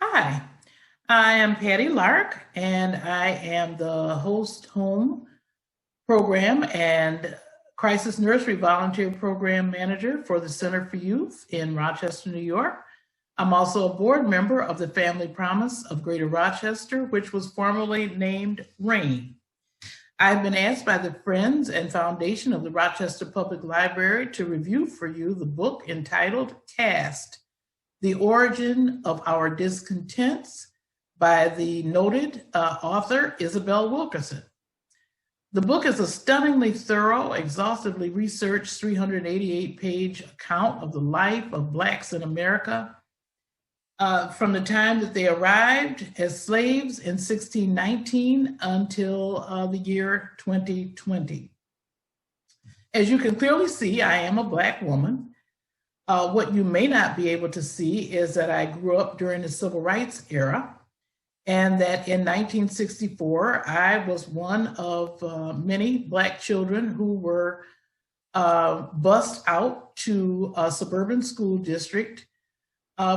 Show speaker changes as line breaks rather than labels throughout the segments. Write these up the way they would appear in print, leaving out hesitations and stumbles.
Hi, I am Patty Lark, and I am the host home program and crisis nursery volunteer program manager for the Center for Youth in Rochester, New York. I'm also a board member of the Family Promise of Greater Rochester, which was formerly named RAIN. I've been asked by the Friends and Foundation of the Rochester Public Library to review for you the book entitled Caste, The Origin of Our Discontents by the noted author Isabel Wilkerson. The book is a stunningly thorough, exhaustively researched 388-page account of the life of Blacks in America from the time that they arrived as slaves in 1619 until the year 2020. As you can clearly see, I am a Black woman. What you may not be able to see is that I grew up during the Civil Rights era, and that in 1964, I was one of many Black children who were bused out to a suburban school district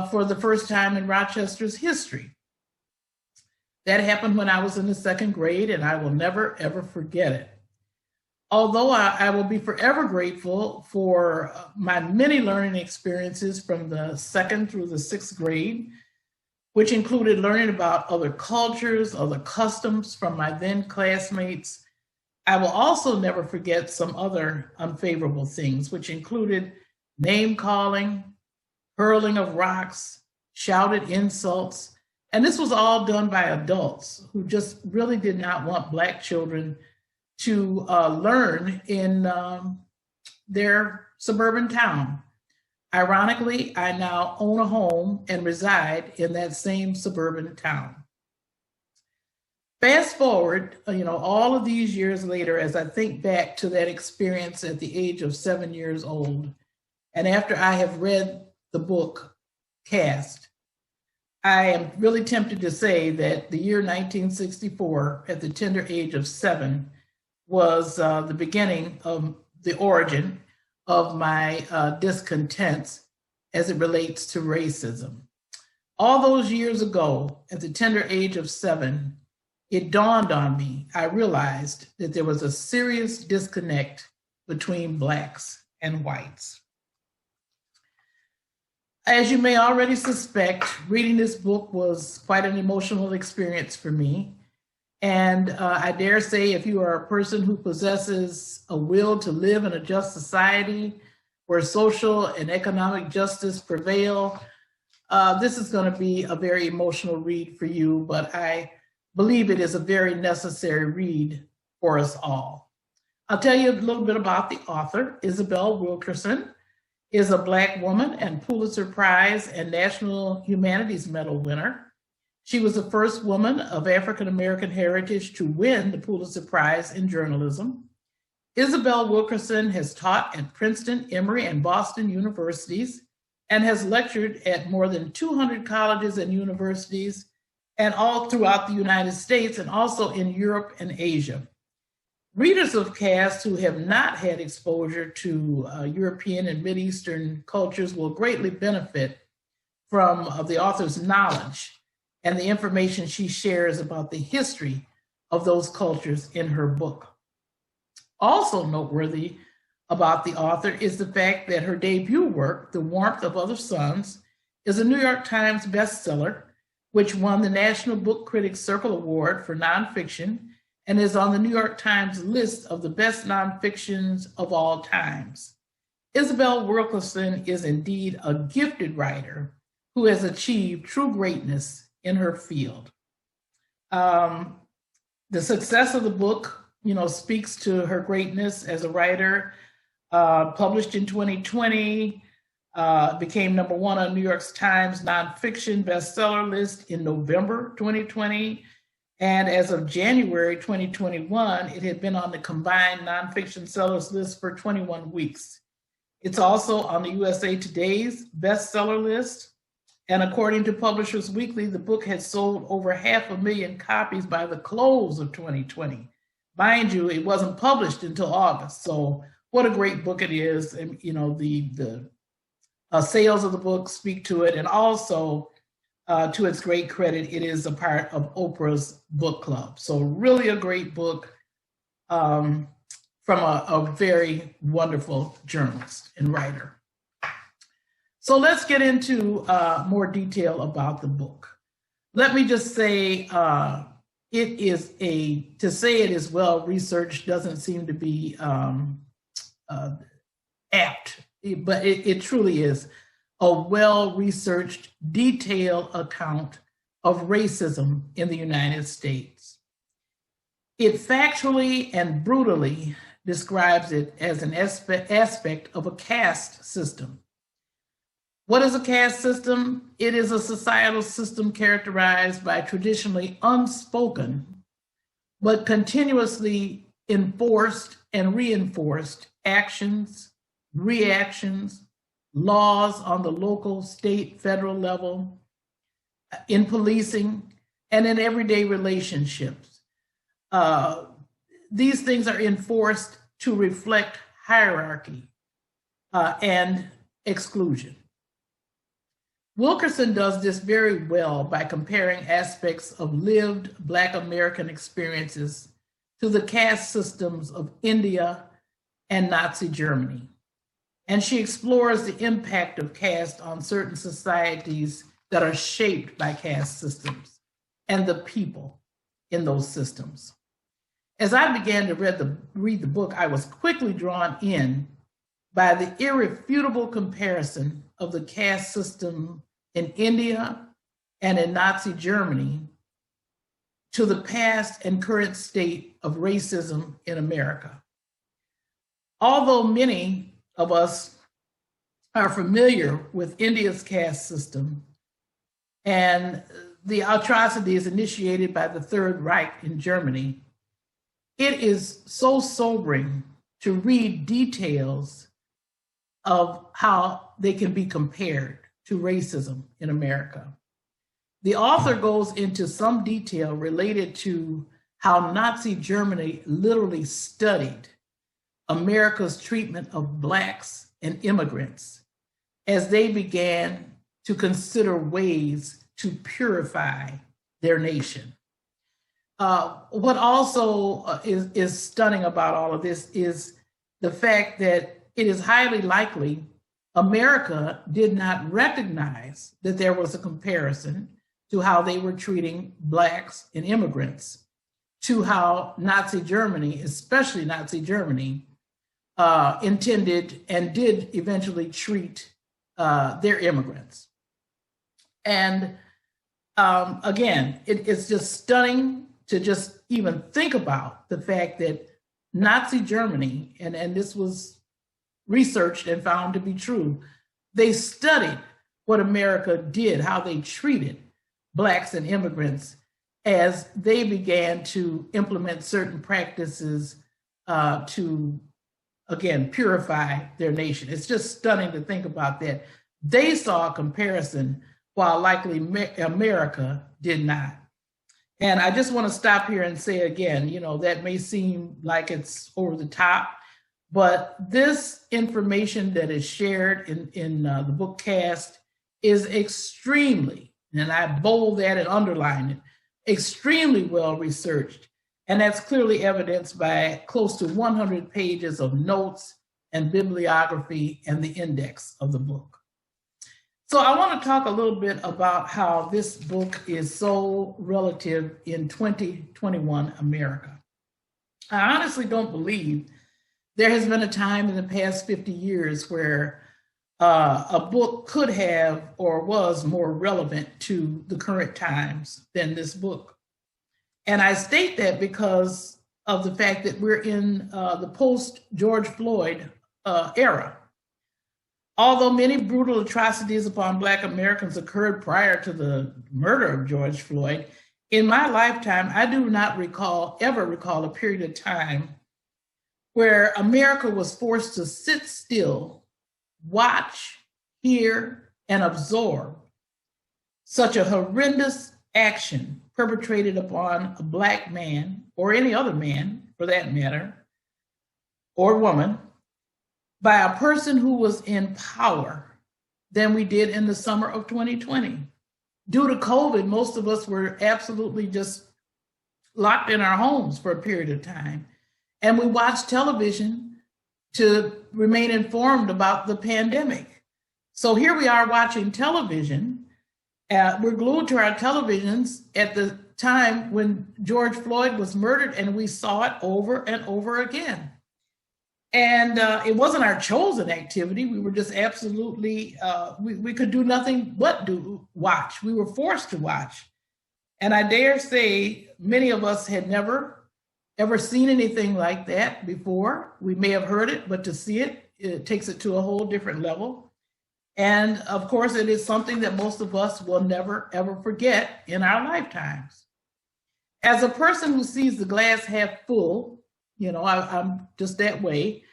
for the first time in Rochester's history. That happened when I was in the second grade, and I will never, ever forget it. Although I will be forever grateful for my many learning experiences from the second through the sixth grade, which included learning about other cultures, other customs from my then classmates, I will also never forget some other unfavorable things, which included name calling, hurling of rocks, shouted insults, and this was all done by adults who just really did not want Black children to learn in their suburban town. Ironically, I now own a home and reside in that same suburban town. Fast forward, all of these years later, as I think back to that experience at the age of 7 years old, and after I have read the book, Caste, I am really tempted to say that the year 1964, at the tender age of 7, was the beginning of the origin of my discontents as it relates to racism. All those years ago, at the tender age of 7, it dawned on me, I realized that there was a serious disconnect between Blacks and whites. As you may already suspect, reading this book was quite an emotional experience for me. And I dare say, if you are a person who possesses a will to live in a just society where social and economic justice prevail, this is going to be a very emotional read for you, but I believe it is a very necessary read for us all. I'll tell you a little bit about the author. Isabel Wilkerson is a Black woman and Pulitzer Prize and National Humanities Medal winner. She was the first woman of African American heritage to win the Pulitzer Prize in journalism. Isabel Wilkerson has taught at Princeton, Emory, and Boston universities and has lectured at more than 200 colleges and universities and all throughout the United States and also in Europe and Asia. Readers of Caste who have not had exposure to European and Mideastern cultures will greatly benefit from the author's knowledge and the information she shares about the history of those cultures in her book. Also noteworthy about the author is the fact that her debut work, The Warmth of Other Suns, is a New York Times bestseller, which won the National Book Critics Circle Award for nonfiction and is on the New York Times list of the best nonfictions of all times. Isabel Wilkerson is indeed a gifted writer who has achieved true greatness in her field. The success of the book, speaks to her greatness as a writer. Published in 2020, became number 1 on New York Times nonfiction bestseller list in November 2020. And as of January 2021, it had been on the combined nonfiction sellers list for 21 weeks. It's also on the USA Today's bestseller list. And according to Publishers Weekly, the book had sold over 500,000 copies by the close of 2020. Mind you, it wasn't published until August. So what a great book it is. And, the sales of the book speak to it. And also to its great credit, it is a part of Oprah's book club. So really a great book from a very wonderful journalist and writer. So let's get into more detail about the book. Let me just say to say it is well researched doesn't seem to be apt, but it truly is a well-researched, detailed account of racism in the United States. It factually and brutally describes it as an aspect of a caste system. What is a caste system? It is a societal system characterized by traditionally unspoken, but continuously enforced and reinforced actions, reactions, laws on the local, state, federal level, in policing, and in everyday relationships. These things are enforced to reflect hierarchy and exclusion. Wilkerson does this very well by comparing aspects of lived Black American experiences to the caste systems of India and Nazi Germany. And she explores the impact of caste on certain societies that are shaped by caste systems and the people in those systems. As I began to read the book, I was quickly drawn in by the irrefutable comparison of the caste system in India and in Nazi Germany to the past and current state of racism in America. Although many of us are familiar with India's caste system and the atrocities initiated by the Third Reich in Germany, it is so sobering to read details of how they can be compared to racism in America. The author goes into some detail related to how Nazi Germany literally studied America's treatment of Blacks and immigrants as they began to consider ways to purify their nation. What also is stunning about all of this is the fact that it is highly likely America did not recognize that there was a comparison to how they were treating Blacks and immigrants to how Nazi Germany, especially Nazi Germany, intended and did eventually treat their immigrants. And again, it's just stunning to just even think about the fact that Nazi Germany, and this was researched and found to be true, they studied what America did, how they treated Blacks and immigrants as they began to implement certain practices to, again, purify their nation. It's just stunning to think about that. They saw a comparison while likely America did not. And I just want to stop here and say again, that may seem like it's over the top, but this information that is shared in the book Caste is extremely, and I bold that and underline it, extremely well researched. And that's clearly evidenced by close to 100 pages of notes and bibliography and the index of the book. So I want to talk a little bit about how this book is so relative in 2021 America. I honestly don't believe there has been a time in the past 50 years where a book could have or was more relevant to the current times than this book. And I state that because of the fact that we're in the post-George Floyd era. Although many brutal atrocities upon Black Americans occurred prior to the murder of George Floyd, in my lifetime, I do not ever recall a period of time where America was forced to sit still, watch, hear, and absorb such a horrendous action perpetrated upon a Black man, or any other man for that matter, or woman, by a person who was in power than we did in the summer of 2020. Due to COVID, most of us were absolutely just locked in our homes for a period of time. And we watched television to remain informed about the pandemic. So here we are watching television. We're glued to our televisions at the time when George Floyd was murdered, and we saw it over and over again. And it wasn't our chosen activity. We were just absolutely, we could do nothing but watch. We were forced to watch. And I dare say many of us had never, ever seen anything like that before. We may have heard it, but to see it, it takes it to a whole different level. And of course, it is something that most of us will never, ever forget in our lifetimes. As a person who sees the glass half full, I'm just that way.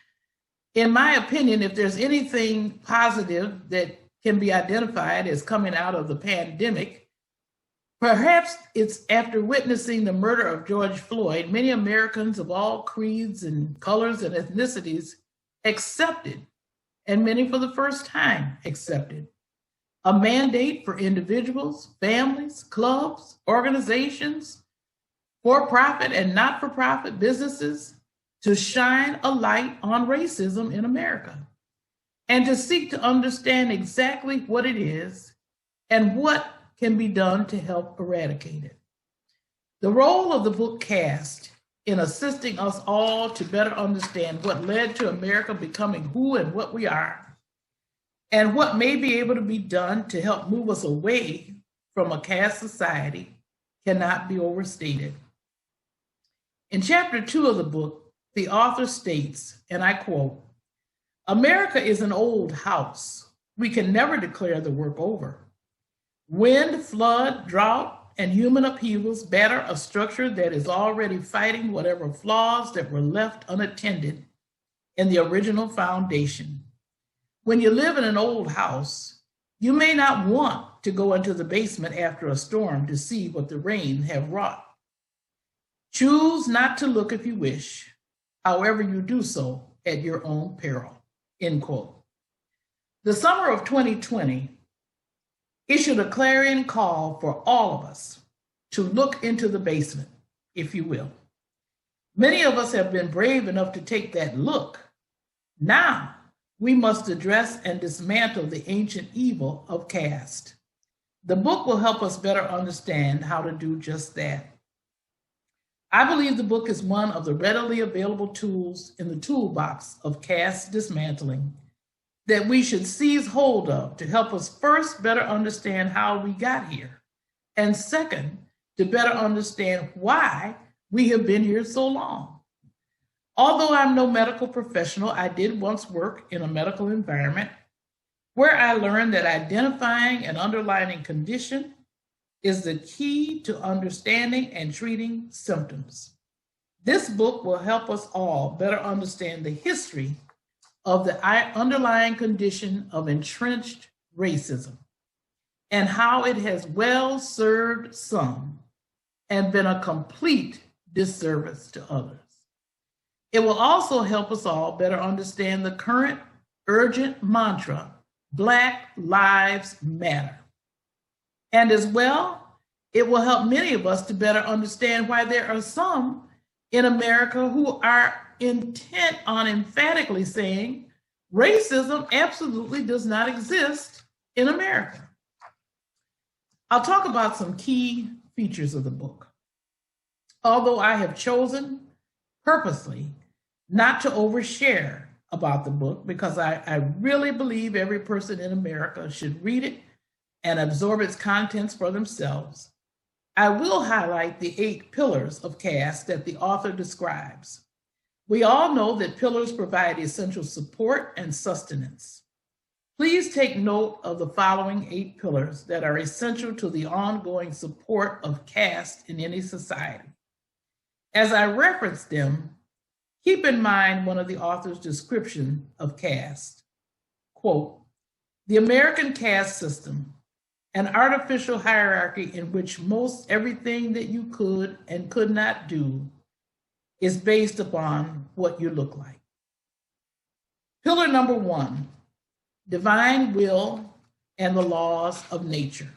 In my opinion, if there's anything positive that can be identified as coming out of the pandemic, perhaps it's after witnessing the murder of George Floyd, many Americans of all creeds and colors and ethnicities accepted, and many for the first time accepted, a mandate for individuals, families, clubs, organizations, for-profit and not-for-profit businesses to shine a light on racism in America and to seek to understand exactly what it is and what can be done to help eradicate it. The role of the book Caste in assisting us all to better understand what led to America becoming who and what we are, and what may be able to be done to help move us away from a caste society, cannot be overstated. In chapter 2 of the book, the author states, and I quote, "America is an old house. We can never declare the work over. Wind, flood, drought, and human upheavals batter a structure that is already fighting whatever flaws that were left unattended in the original foundation. When you live in an old house, you may not want to go into the basement after a storm to see what the rain have wrought. Choose not to look if you wish, however you do so at your own peril," end quote. The summer of 2020 issued a clarion call for all of us to look into the basement, if you will. Many of us have been brave enough to take that look. Now we must address and dismantle the ancient evil of caste. The book will help us better understand how to do just that. I believe the book is one of the readily available tools in the toolbox of caste dismantling that we should seize hold of to help us first better understand how we got here, and second, to better understand why we have been here so long. Although I'm no medical professional, I did once work in a medical environment where I learned that identifying an underlying condition is the key to understanding and treating symptoms. This book will help us all better understand the history of the underlying condition of entrenched racism and how it has well served some and been a complete disservice to others. It will also help us all better understand the current urgent mantra, Black Lives Matter. And as well, it will help many of us to better understand why there are some in America who are intent on emphatically saying racism absolutely does not exist in America. I'll talk about some key features of the book. Although I have chosen purposely not to overshare about the book because I really believe every person in America should read it and absorb its contents for themselves, I will highlight the 8 pillars of caste that the author describes. We all know that pillars provide essential support and sustenance. Please take note of the following 8 pillars that are essential to the ongoing support of caste in any society. As I reference them, keep in mind one of the author's description of caste. Quote, "The American caste system, an artificial hierarchy in which most everything that you could and could not do is based upon what you look like." Pillar number 1, divine will and the laws of nature.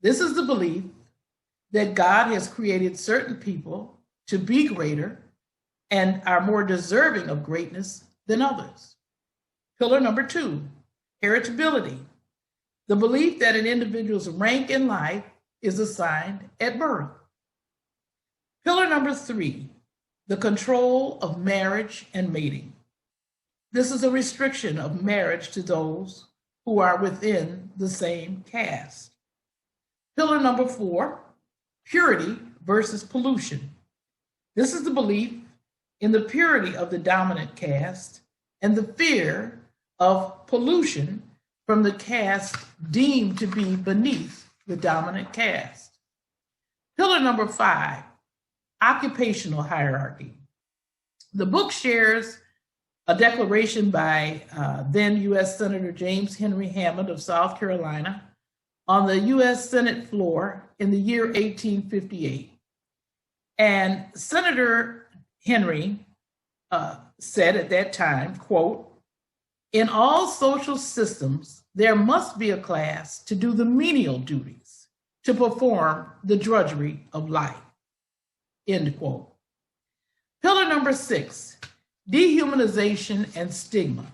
This is the belief that God has created certain people to be greater and are more deserving of greatness than others. Pillar number 2, heritability. The belief that an individual's rank in life is assigned at birth. Pillar number 3, the control of marriage and mating. This is a restriction of marriage to those who are within the same caste. Pillar number 4, purity versus pollution. This is the belief in the purity of the dominant caste and the fear of pollution from the caste deemed to be beneath the dominant caste. Pillar number 5, occupational hierarchy. The book shares a declaration by then U.S. Senator James Henry Hammond of South Carolina on the U.S. Senate floor in the year 1858. And Senator Henry said at that time, quote, "In all social systems, there must be a class to do the menial duties, to perform the drudgery of life," end quote. Pillar number 6, dehumanization and stigma.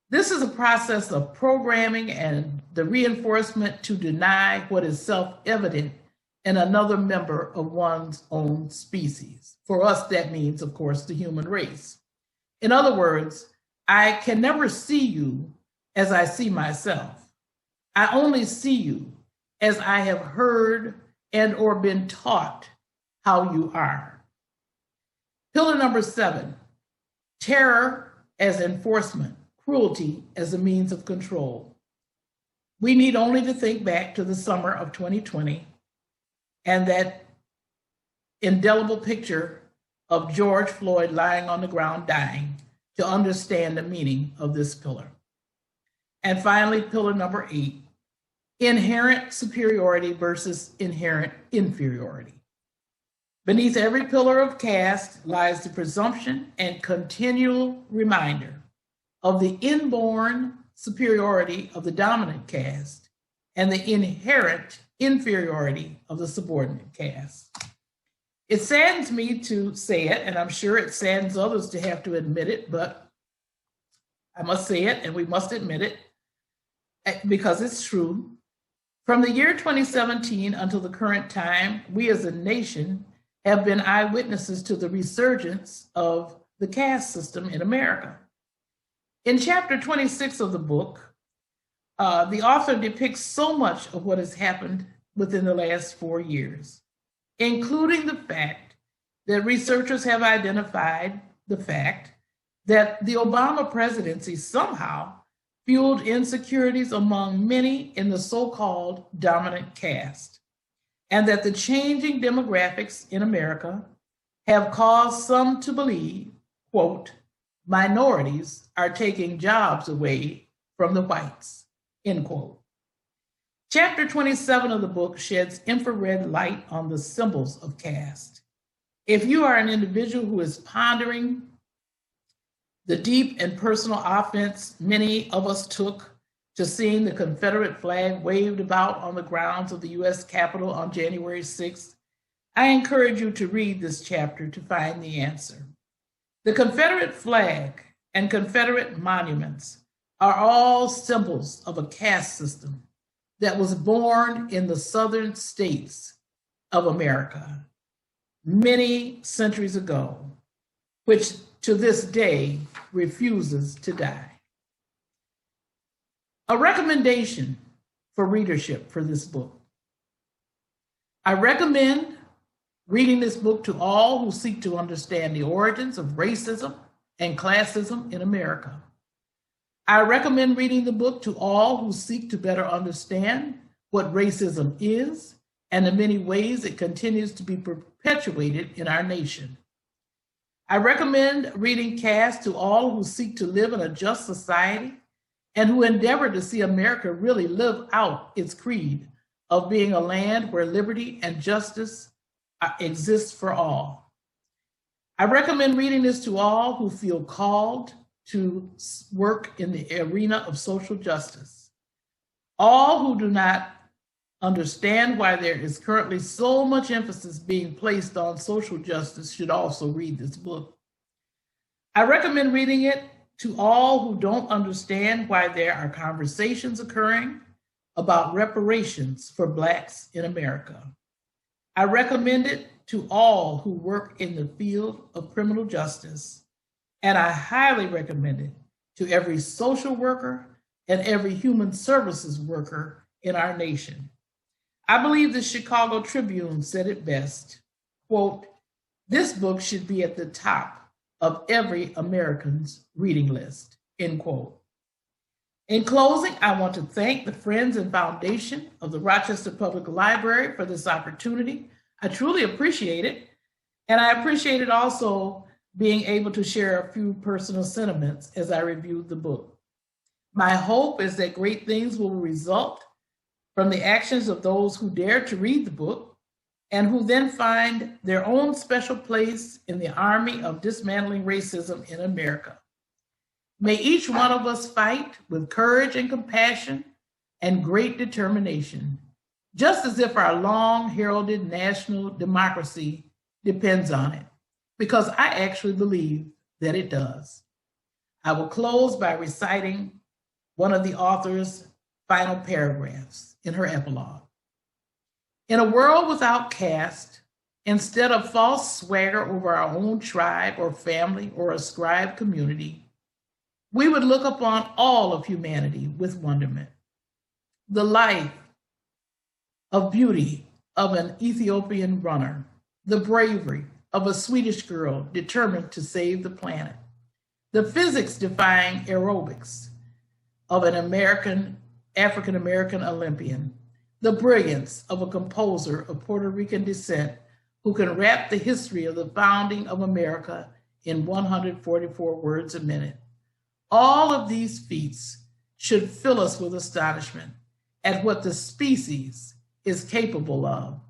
This is a process of programming and the reinforcement to deny what is self-evident in another member of one's own species. For us, that means, of course, the human race. In other words, I can never see you as I see myself. I only see you as I have heard and or been taught how you are. Pillar number 7, terror as enforcement, cruelty as a means of control. We need only to think back to the summer of 2020 and that indelible picture of George Floyd lying on the ground dying to understand the meaning of this pillar. And finally, pillar number 8, inherent superiority versus inherent inferiority. Beneath every pillar of caste lies the presumption and continual reminder of the inborn superiority of the dominant caste and the inherent inferiority of the subordinate caste. It saddens me to say it, and I'm sure it saddens others to have to admit it, but I must say it and we must admit it because it's true. From the year 2017 until the current time, we as a nation have been eyewitnesses to the resurgence of the caste system in America. In chapter 26 of the book, the author depicts so much of what has happened within the last 4 years, including the fact that researchers have identified the fact that the Obama presidency somehow fueled insecurities among many in the so-called dominant caste, and that the changing demographics in America have caused some to believe, quote, minorities are taking jobs away from the whites, end quote. Chapter 27 of the book sheds infrared light on the symbols of caste. If you are an individual who is pondering the deep and personal offense many of us took to seeing the Confederate flag waved about on the grounds of the US Capitol on January 6th, I encourage you to read this chapter to find the answer. The Confederate flag and Confederate monuments are all symbols of a caste system that was born in the southern states of America many centuries ago, which to this day refuses to die. A recommendation for readership for this book. I recommend reading this book to all who seek to understand the origins of racism and classism in America. I recommend reading the book to all who seek to better understand what racism is and the many ways it continues to be perpetuated in our nation. I recommend reading Caste to all who seek to live in a just society and who endeavor to see America really live out its creed of being a land where liberty and justice exists for all. I recommend reading this to all who feel called to work in the arena of social justice, all who do not understand why there is currently so much emphasis being placed on social justice should also read this book. I recommend reading it to all who don't understand why there are conversations occurring about reparations for Blacks in America. I recommend it to all who work in the field of criminal justice, and I highly recommend it to every social worker and every human services worker in our nation. I believe the Chicago Tribune said it best, quote, "This book should be at the top of every American's reading list," end quote. In closing, I want to thank the Friends and Foundation of the Rochester Public Library for this opportunity. I truly appreciate it. And I appreciated also being able to share a few personal sentiments as I reviewed the book. My hope is that great things will result from the actions of those who dare to read the book and who then find their own special place in the army of dismantling racism in America. May each one of us fight with courage and compassion and great determination, just as if our long heralded national democracy depends on it, because I actually believe that it does. I will close by reciting one of the author's final paragraphs in her epilogue. In a world without caste, instead of false swagger over our own tribe or family or ascribed community, we would look upon all of humanity with wonderment. The life of beauty of an Ethiopian runner, the bravery of a Swedish girl determined to save the planet, the physics-defying aerobics of an African-American Olympian, the brilliance of a composer of Puerto Rican descent who can rap the history of the founding of America in 144 words a minute. All of these feats should fill us with astonishment at what the species is capable of,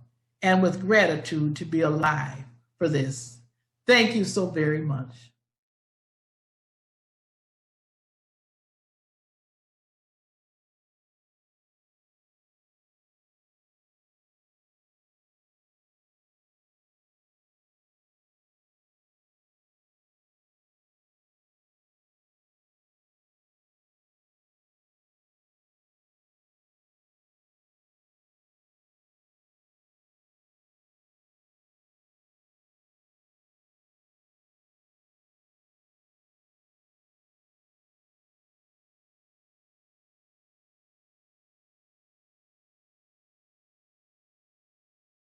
and with gratitude to be alive for this. Thank you so very much.